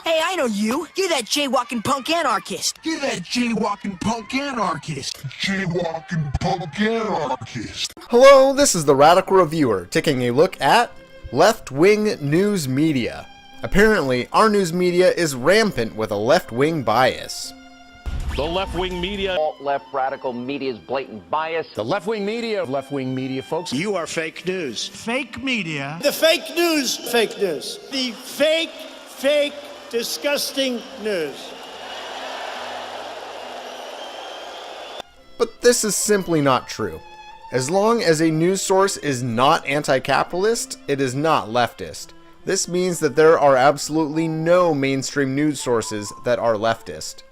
Hey, I know you. You're that jaywalking punk anarchist. You're that jaywalking punk anarchist. Jaywalking punk anarchist. Hello, this is the Radical Reviewer, taking a look at left-wing news media. Apparently, our news media is rampant with a left-wing bias. The left-wing media. Alt-left radical media's blatant bias. The left-wing media, folks. You are fake news. Fake media. The fake news. The fake, disgusting news. But this is simply not true. As long as a news source is not anti-capitalist, it is not leftist. This means that there are absolutely no mainstream news sources that are leftist.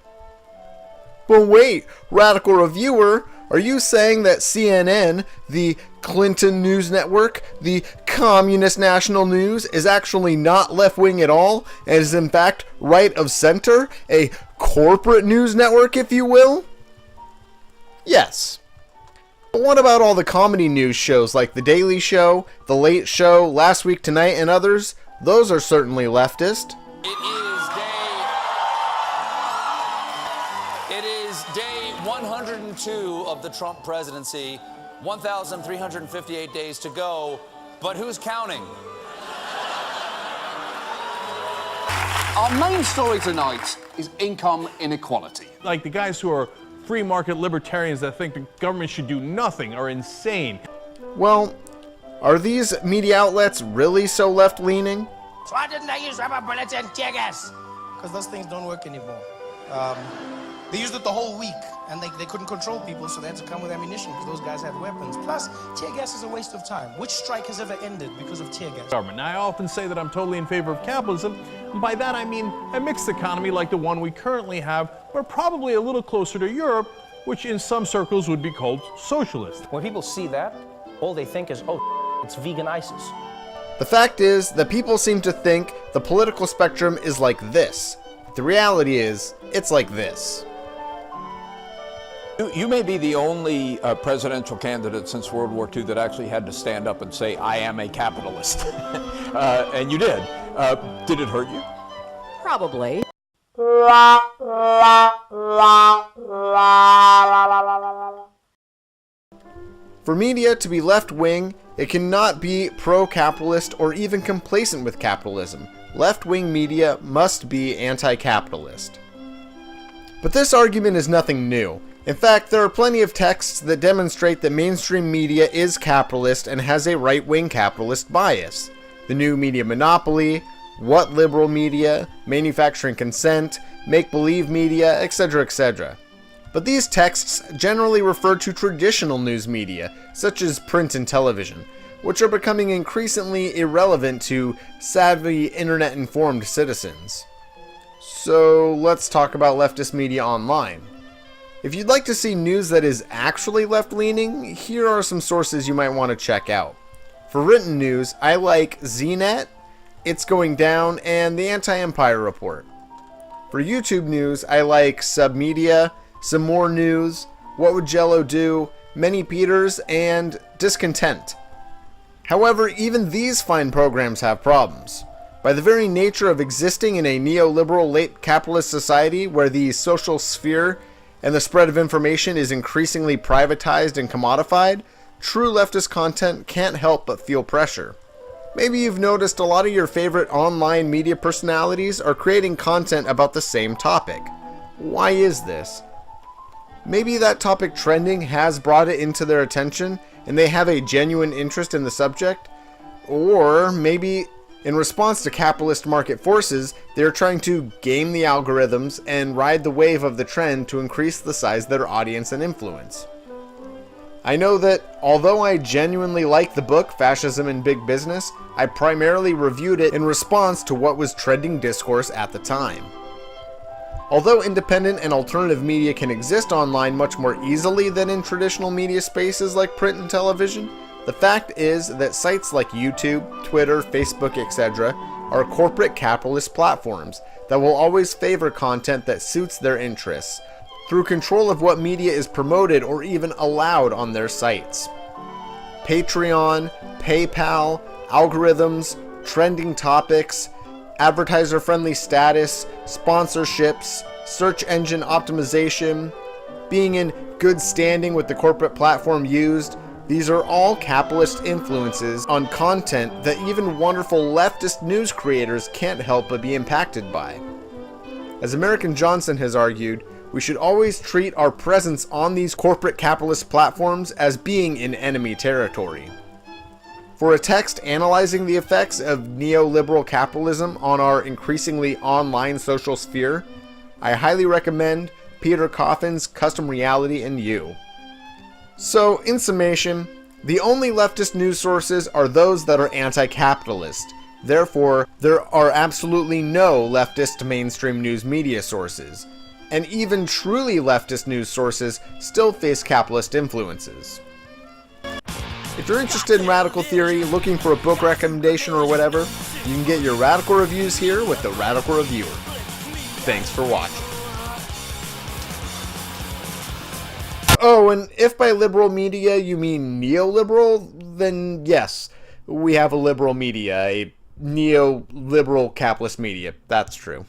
But wait, Radical Reviewer, are you saying that CNN, the Clinton News Network, the Communist National News, is actually not left-wing at all, and is in fact right of center? A corporate news network, if you will? Yes. But what about all the comedy news shows like The Daily Show, The Late Show, Last Week Tonight, and others? Those are certainly leftist. It is day 102 of the Trump presidency, 1,358 days to go, but who's counting? Our main story tonight is income inequality. Like the guys who are free market libertarians that think the government should do nothing are insane. Well, are these media outlets really so left-leaning? So why didn't they use rubber bullets and tear gas? Because those things don't work anymore. They used it the whole week, and they couldn't control people, so they had to come with ammunition because those guys had weapons. Plus, tear gas is a waste of time. Which strike has ever ended because of tear gas? Now, I often say that I'm totally in favor of capitalism, and by that I mean a mixed economy like the one we currently have, but probably a little closer to Europe, which in some circles would be called socialist. When people see that, all they think is, oh, it's vegan ISIS. The fact is that people seem to think the political spectrum is like this. The reality is, it's like this. You may be the only presidential candidate since World War II that actually had to stand up and say, I am a capitalist. And you did. Did it hurt you? Probably. For media to be left-wing, it cannot be pro-capitalist or even complacent with capitalism. Left-wing media must be anti-capitalist. But this argument is nothing new. In fact, there are plenty of texts that demonstrate that mainstream media is capitalist and has a right-wing capitalist bias. The New Media Monopoly, What Liberal Media, Manufacturing Consent, Make-Believe Media, etc., etc. But these texts generally refer to traditional news media, such as print and television, which are becoming increasingly irrelevant to savvy, internet-informed citizens. So let's talk about leftist media online. If you'd like to see news that is actually left-leaning, here are some sources you might want to check out. For written news, I like ZNet, It's Going Down, and the Anti-Empire Report. For YouTube news, I like Submedia, Some More News, What Would Jello Do, Many Peters, and Discontent. However, even these fine programs have problems. By the very nature of existing in a neoliberal late capitalist society where the social sphere and the spread of information is increasingly privatized and commodified, true leftist content can't help but feel pressure. Maybe you've noticed a lot of your favorite online media personalities are creating content about the same topic. Why is this? Maybe that topic trending has brought it into their attention and they have a genuine interest in the subject, or maybe in response to capitalist market forces, they are trying to game the algorithms and ride the wave of the trend to increase the size of their audience and influence. I know that although I genuinely like the book Fascism in Big Business, I primarily reviewed it in response to what was trending discourse at the time. Although independent and alternative media can exist online much more easily than in traditional media spaces like print and television, the fact is that sites like YouTube, Twitter, Facebook, etc. are corporate capitalist platforms that will always favor content that suits their interests, through control of what media is promoted or even allowed on their sites. Patreon, PayPal, algorithms, trending topics, advertiser-friendly status, sponsorships, search engine optimization, being in good standing with the corporate platform used. These are all capitalist influences on content that even wonderful leftist news creators can't help but be impacted by. As American Johnson has argued, we should always treat our presence on these corporate capitalist platforms as being in enemy territory. For a text analyzing the effects of neoliberal capitalism on our increasingly online social sphere, I highly recommend Peter Coffin's Custom Reality and You. So, in summation, the only leftist news sources are those that are anti-capitalist. Therefore, there are absolutely no leftist mainstream news media sources. And even truly leftist news sources still face capitalist influences. If you're interested in radical theory, looking for a book recommendation or whatever, you can get your radical reviews here with the Radical Reviewer. Thanks for watching. Oh, and if by liberal media you mean neoliberal, then yes, we have a liberal media, a neoliberal capitalist media. That's true.